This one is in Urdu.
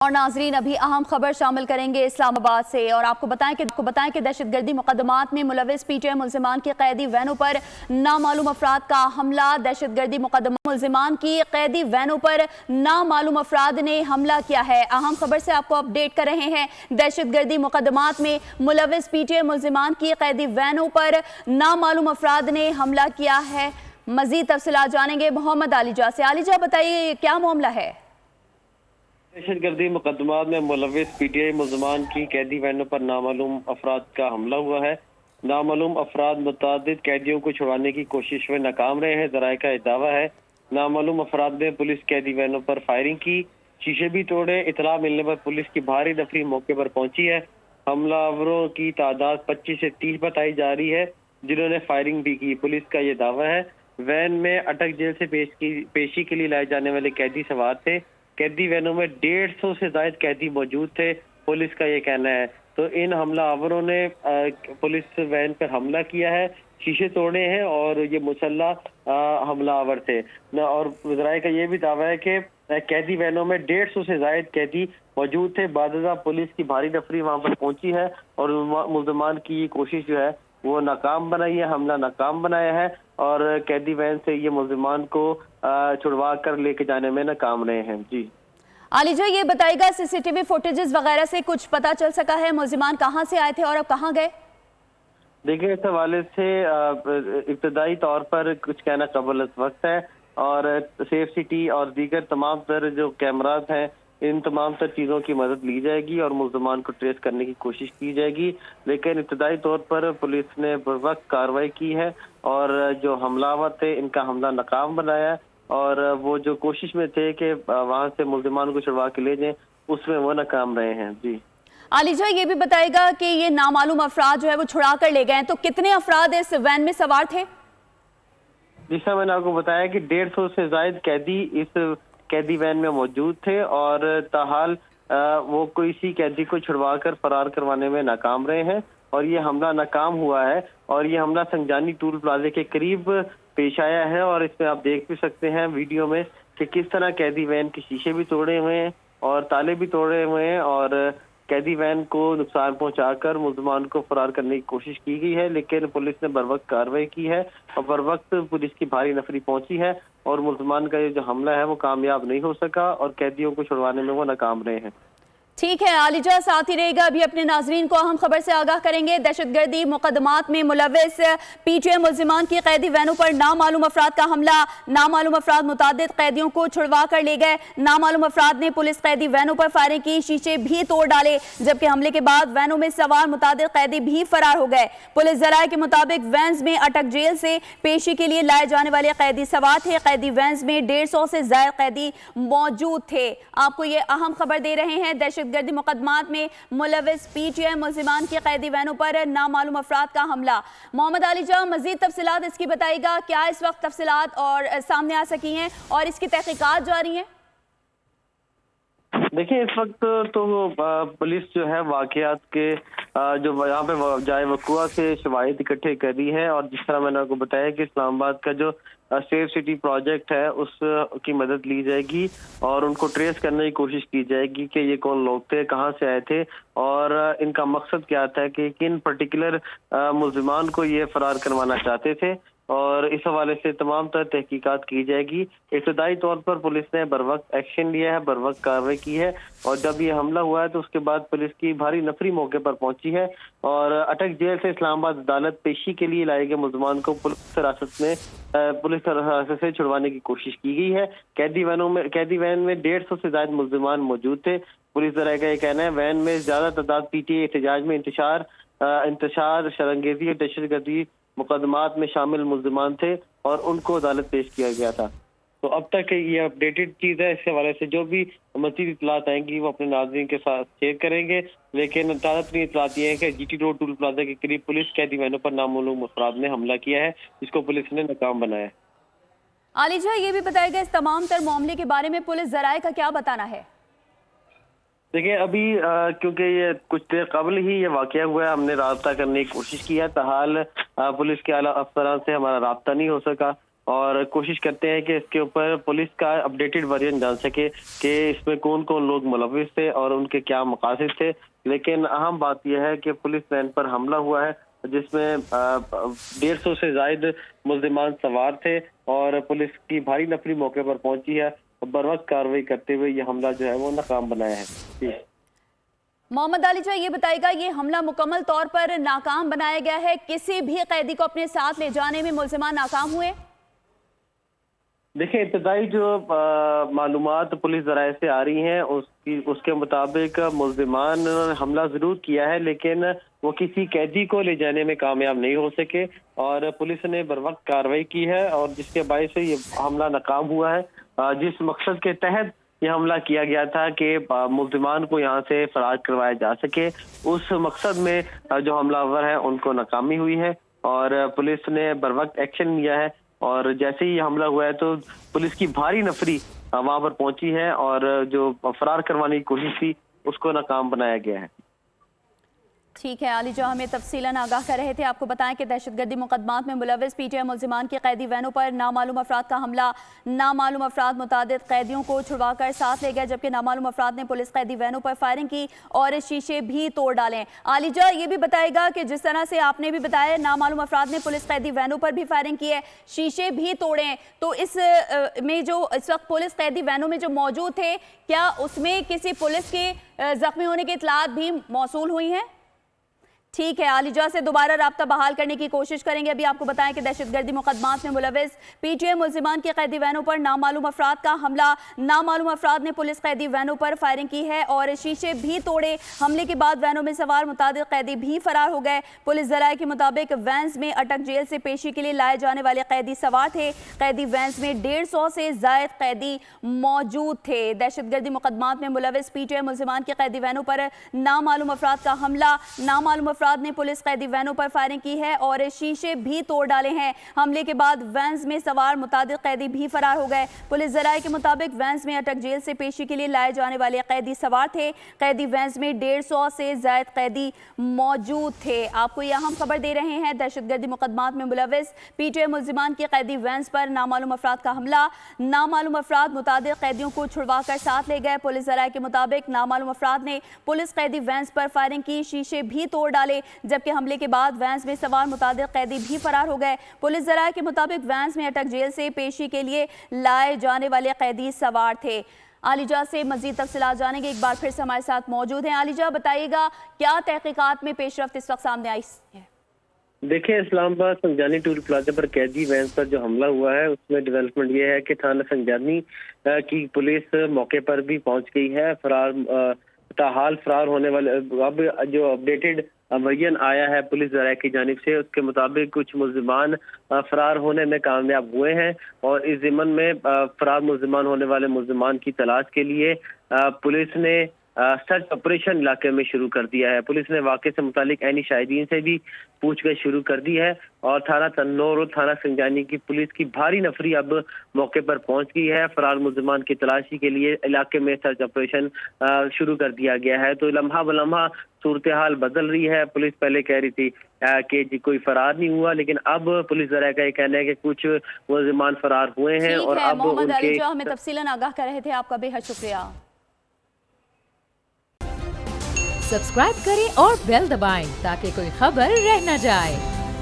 اور ناظرین ابھی اہم خبر شامل کریں گے اسلام آباد سے اور آپ کو بتائیں کہ دہشت گردی مقدمات میں ملوث پی ٹی آئی ملزمان کی قیدی وینوں پر نامعلوم افراد کا حملہ۔ دہشت گردی مقدمات ملزمان کی قیدی وینوں پر نامعلوم افراد نے حملہ کیا ہے۔ اہم خبر سے آپ کو اپڈیٹ کر رہے ہیں۔ دہشت گردی مقدمات میں ملوث پی ٹی آئی ملزمان کی قیدی وینوں پر نامعلوم افراد نے حملہ کیا ہے۔ مزید تفصیلات جانیں گے محمد علی جا سے۔ علی جا بتائیے کیا معاملہ ہے؟ دہشت گردی مقدمات میں ملوث پی ٹی آئی ملزمان کی قیدی وینوں پر نامعلوم افراد کا حملہ ہوا ہے۔ نامعلوم افراد متعدد قیدیوں کو چھڑوانے کی کوشش میں ناکام رہے ہیں۔ ذرائع کا دعویٰ ہے نامعلوم افراد نے پولیس قیدی وینوں پر فائرنگ کی، شیشے بھی توڑے۔ اطلاع ملنے پر پولیس کی بھاری نفری موقع پر پہنچی ہے۔ حملہ آوروں کی تعداد 25 سے 30 بتائی جا رہی ہے، جنہوں نے فائرنگ بھی کی۔ پولیس کا یہ دعویٰ ہے وین میں اٹک جیل سے پیشی کے لیے لائے جانے والے قیدی سوار تھے۔ قیدی وینوں میں 150 سے زائد قیدی موجود تھے، پولیس کا یہ کہنا ہے۔ تو ان حملہ آوروں نے پولیس وین پر حملہ کیا ہے، شیشے توڑے ہیں اور یہ مسلح حملہ آور تھے۔ اور ذرائع کا یہ بھی دعویٰ ہے کہ قیدی وینوں میں 150 سے زائد قیدی موجود تھے۔ بعد ازاں پولیس کی بھاری نفری وہاں پر پہنچی ہے اور ملزمان کی یہ کوشش جو ہے وہ ناکام بنائی ہے، حملہ ناکام بنایا ہے اور قیدی وین سے یہ ملزمان کو چھڑوا کر لے کے جانے میں ناکام رہے ہیں۔ جی علی جا یہ بتائے گا سی سی ٹی وی فوٹیجز وغیرہ سے کچھ پتا چل سکا ہے ملزمان کہاں سے آئے تھے اور اب کہاں گئے؟ دیکھیں اس حوالے سے ابتدائی طور پر کچھ کہنا قبل از وقت ہے اور سیف سٹی اور دیگر تمام تر جو کیمراز ہیں ان تمام تر چیزوں کی مدد لی جائے گی اور ملزمان کو ٹریس کرنے کی کوشش کی جائے گی، لیکن ابتدائی طور پر پولیس نے بروقت کارروائی کی ہے اور جو حملہ آور تھے ان کا حملہ ناکام بنایا اور وہ جو کوشش میں تھے کہ وہاں سے ملزمان کو چھڑوا کے لے جائیں اس میں وہ ناکام رہے ہیں۔ جی علی جا یہ بھی بتائے گا کہ یہ نامعلوم افراد جو ہے وہ چھڑا کر لے گئے تو کتنے افراد اس وین میں سوار تھے؟ جس طرح میں نے آپ کو بتایا کہ 150 سے زائد قیدی اس قیدی وین میں موجود تھے اور تاحال وہ کسی قیدی کو چھڑوا کر فرار کروانے میں ناکام رہے ہیں اور یہ حملہ ناکام ہوا ہے اور یہ حملہ سنجانی ٹول پلازے کے قریب پیش آیا ہے اور اس میں آپ دیکھ بھی سکتے ہیں ویڈیو میں کہ کس طرح قیدی وین کے شیشے بھی توڑے ہوئے ہیں اور تالے بھی توڑے ہوئے ہیں اور قیدی وین کو نقصان پہنچا کر ملزمان کو فرار کرنے کی کوشش کی گئی ہے، لیکن پولیس نے بروقت کارروائی کی ہے اور بروقت پولیس کی بھاری نفری پہنچی ہے اور ملزمان کا یہ جو حملہ ہے وہ کامیاب نہیں ہو سکا اور قیدیوں کو چھڑوانے میں وہ ناکام رہے ہیں۔ ٹھیک ہے علی جا ساتھ ہی رہے گا، ابھی اپنے ناظرین کو اہم خبر سے آگاہ کریں گے۔ دہشت گردی مقدمات میں ملوث پی ٹی آئی ملزمان کی قیدی وینوں پر نامعلوم افراد کا حملہ، نامعلوم افراد متعدد قیدیوں کو چھڑوا کر لے گئے۔ نامعلوم افراد نے پولیس قیدی وینوں پر فائرنگ کی، شیشے بھی توڑ ڈالے، جبکہ حملے کے بعد وینوں میں سوار متعدد قیدی بھی فرار ہو گئے۔ پولیس ذرائع کے مطابق وینز میں اٹک جیل سے پیشی کے لیے لائے جانے والے قیدی سوار تھے۔ قیدی وینز میں 150 سے زائد قیدی موجود تھے۔ آپ کو یہ اہم خبر دے رہے ہیں، دہشت گردی مقدمات میں ملوث پی ٹی آئی ملزمان کی قیدی وینوں پر نامعلوم افراد کا حملہ۔ محمد علی جا مزید تفصیلات اس کی بتائے گا، کیا اس وقت تفصیلات اور سامنے آ سکی ہیں اور اس کی تحقیقات جاری ہیں؟ دیکھیں اس وقت تو پولیس جو ہے واقعات کے جو یہاں پہ جائے وقوع سے شواہد اکٹھے کر رہی ہے اور جس طرح میں نے آپ کو بتایا کہ اسلام آباد کا جو سیف سٹی پروجیکٹ ہے اس کی مدد لی جائے گی اور ان کو ٹریس کرنے کی کوشش کی جائے گی کہ یہ کون لوگ تھے، کہاں سے آئے تھے اور ان کا مقصد کیا تھا کہ کن پرٹیکولر ملزمان کو یہ فرار کروانا چاہتے تھے اور اس حوالے سے تمام تر تحقیقات کی جائے گی۔ ابتدائی طور پر پولیس نے بروقت ایکشن لیا ہے، بروقت کارروائی کی ہے اور جب یہ حملہ ہوا ہے تو اس کے بعد پولیس کی بھاری نفری موقع پر پہنچی ہے اور اٹک جیل سے اسلام آباد عدالت پیشی کے لیے لائے گئے ملزمان کو پولیس حراست سے چھڑوانے کی کوشش کی گئی ہے۔ قیدی وین میں 150 سے زائد ملزمان موجود تھے۔ پولیس ذرائع کا یہ کہنا ہے وین میں زیادہ تعداد پی ٹی آئی احتجاج میں انتشار شرنگیزی اور دہشت گردی مقدمات میں شامل ملزمان تھے اور ان کو عدالت پیش کیا گیا تھا۔ تو اب تک یہ اپڈیٹڈ چیز ہے، اس کے حوالے سے جو بھی مزید اطلاعات آئیں گی وہ اپنے ناظرین کے ساتھ شیئر کریں گے، لیکن تازہ ترین اطلاعات یہ ہے کہ G T road toll plaza کے قریب پولیس قیدی وینوں پر نامعلوم افراد نے حملہ کیا ہے جس کو پولیس نے ناکام بنایا ہے۔ علی جا یہ بھی بتائے گا اس تمام تر معاملے کے بارے میں پولیس ذرائع کا کیا بتانا ہے؟ دیکھیں ابھی کیونکہ یہ کچھ دیر قبل ہی یہ واقعہ ہوا ہے، ہم نے رابطہ کرنے کی کوشش کی ہے، تاحال پولیس کے اعلیٰ افسران سے ہمارا رابطہ نہیں ہو سکا اور کوشش کرتے ہیں کہ اس کے اوپر پولیس کا اپڈیٹڈ ورژن جان سکے کہ اس میں کون کون لوگ ملوث تھے اور ان کے کیا مقاصد تھے. لیکن اہم بات یہ ہے کہ پولیس وین پر حملہ ہوا ہے جس میں 150 سے زائد ملزمان سوار تھے اور پولیس کی بھاری نفری موقع پر پہنچی ہے. بر وقت کارروائی کرتے ہوئے یہ حملہ جو ہے وہ ناکام بنایا ہے. جی محمد علی جان، یہ بتائے گا یہ حملہ مکمل طور پر ناکام بنایا گیا ہے؟ کسی بھی قیدی کو اپنے ساتھ لے جانے میں ملزمان ناکام ہوئے؟ دیکھیں، ابتدائی جو معلومات پولیس ذرائع سے آ رہی ہیں اس کے مطابق ملزمان نے حملہ ضرور کیا ہے لیکن وہ کسی قیدی کو لے جانے میں کامیاب نہیں ہو سکے اور پولیس نے بر وقت کارروائی کی ہے اور جس کے باعث سے یہ حملہ ناکام ہوا ہے. جس مقصد کے تحت یہ حملہ کیا گیا تھا کہ ملزمان کو یہاں سے فرار کروایا جا سکے، اس مقصد میں جو حملہ آور ہیں ان کو ناکامی ہوئی ہے اور پولیس نے بر وقت ایکشن لیا ہے. اور جیسے ہی یہ حملہ ہوا ہے تو پولیس کی بھاری نفری وہاں پر پہنچی ہے اور جو فرار کروانے کی کوشش تھی اس کو ناکام بنایا گیا ہے. ٹھیک ہے علی جان، ہمیں تفصیلاً آگاہ کر رہے تھے. آپ کو بتائیں کہ دہشت گردی مقدمات میں ملوث پی ٹی آئی ملزمان کی قیدی وینوں پر نامعلوم افراد کا حملہ. نامعلوم افراد متعدد قیدیوں کو چھڑوا کر ساتھ لے گئے جبکہ نامعلوم افراد نے پولیس قیدی وینوں پر فائرنگ کی اور شیشے بھی توڑ ڈالے. علی جان، یہ بھی بتائے گا کہ جس طرح سے آپ نے بھی بتایا نامعلوم افراد نے پولیس قیدی وینوں پر بھی فائرنگ کی ہے، شیشے بھی توڑے ہیں، تو اس میں جو اس وقت پولیس قیدی وینوں میں جو موجود تھے کیا اس میں کسی پولیس کے زخمی ہونے کی اطلاعات بھی موصول ہوئی ہیں؟ ٹھیک ہے، علی جان سے دوبارہ رابطہ بحال کرنے کی کوشش کریں گے. ابھی آپ کو بتائیں کہ دہشت گردی مقدمات میں ملوث پی ٹی آئی ملزمان کی قیدی وینوں پر نامعلوم افراد کا حملہ. نامعلوم افراد نے پولیس قیدی وینوں پر فائرنگ کی ہے اور شیشے بھی توڑے. حملے کے بعد وینوں میں سوار متعدد قیدی بھی فرار ہو گئے. پولیس ذرائع کے مطابق وینز میں اٹک جیل سے پیشی کے لیے لائے جانے والے قیدی سوار تھے. قیدی وینز میں 150 سے زائد قیدی موجود تھے. دہشت گردی مقدمات میں ملوث پی ٹی آئی ملزمان کی قیدی وینوں پر نامعلوم افراد کا حملہ. نامعلوم افراد نے پولیس قیدی وینوں پر فائرنگ کی ہے اور شیشے بھی توڑ ڈالے ہیں. حملے کے بعد وینز میں سوار متعدد قیدی بھی فرار ہو گئے. پولیس ذرائع کے مطابق وینز میں اٹک جیل سے پیشی کے لیے لائے جانے والے قیدی سوار تھے. قیدی وینز میں 150 سے زائد قیدی موجود تھے. آپ کو یہ اہم خبر دے رہے ہیں، دہشت گردی مقدمات میں ملوث پی ٹی آئی ملزمان کی قیدی وینز پر نامعلوم افراد کا حملہ. نامعلوم افراد متعدد قیدیوں کو چھڑوا کر ساتھ لے گئے. پولیس ذرائع کے مطابق نامعلوم افراد نے پولیس قیدی وینز پر فائرنگ کی، شیشے بھی توڑ ڈالے جبکہ حملے کے بعد وینز میں سوار متعدد قیدی بھی فرار ہو گئے. پولیس ذرائع کے مطابق وینز میں اٹک جیل سے پیشی کے لیے لائے جانے والے قیدی سوار تھے. علی جان سے مزید تفصیلات جانیں گے. ایک بار پھر سے ہمارے ساتھ موجود ہیں. علی جان، بتائیے گا کیا تحقیقات میں پیش رفت اس وقت سامنے آئی ہے؟ دیکھیں، اسلام آباد سنجانی ٹول پلازا پر قیدی وینز پر جو حملہ ہوا ہے اس میں ڈیولپمنٹ یہ ہے کہ تھانہ سنجانی کی پولیس موقع پر بھی پہنچ گئی ہے. تاحال فرار ہونے والے اب جو اپڈیٹڈ ورژن آیا ہے پولیس ذرائع کی جانب سے، اس کے مطابق کچھ ملزمان فرار ہونے میں کامیاب ہوئے ہیں اور اس ضمن میں فرار ملزمان ہونے والے ملزمان کی تلاش کے لیے پولیس نے سرچ آپریشن علاقے میں شروع کر دیا ہے. پولیس نے واقعے سے متعلق عینی شاہدین سے بھی پوچھ گچھ شروع کر دی ہے اور تھانہ تنور اور تھانہ سنجانی کی پولیس کی بھاری نفری اب موقع پر پہنچ گئی ہے. فرار ملزمان کی تلاشی کے لیے علاقے میں سرچ آپریشن شروع کر دیا گیا ہے. تو لمحہ بلمحہ صورتحال بدل رہی ہے. پولیس پہلے کہہ رہی تھی کہ کوئی فرار نہیں ہوا، لیکن اب پولیس ذرائع کا یہ کہنا ہے کہ کچھ ملزمان فرار ہوئے ہیں اور اب محمد علی جان ہمیں تفصیلاً آگاہ کر رہے تھے. آپ کا بے حد شکریہ. سبسکرائب کریں اور بیل دبائیں تاکہ کوئی خبر رہ نہ جائے.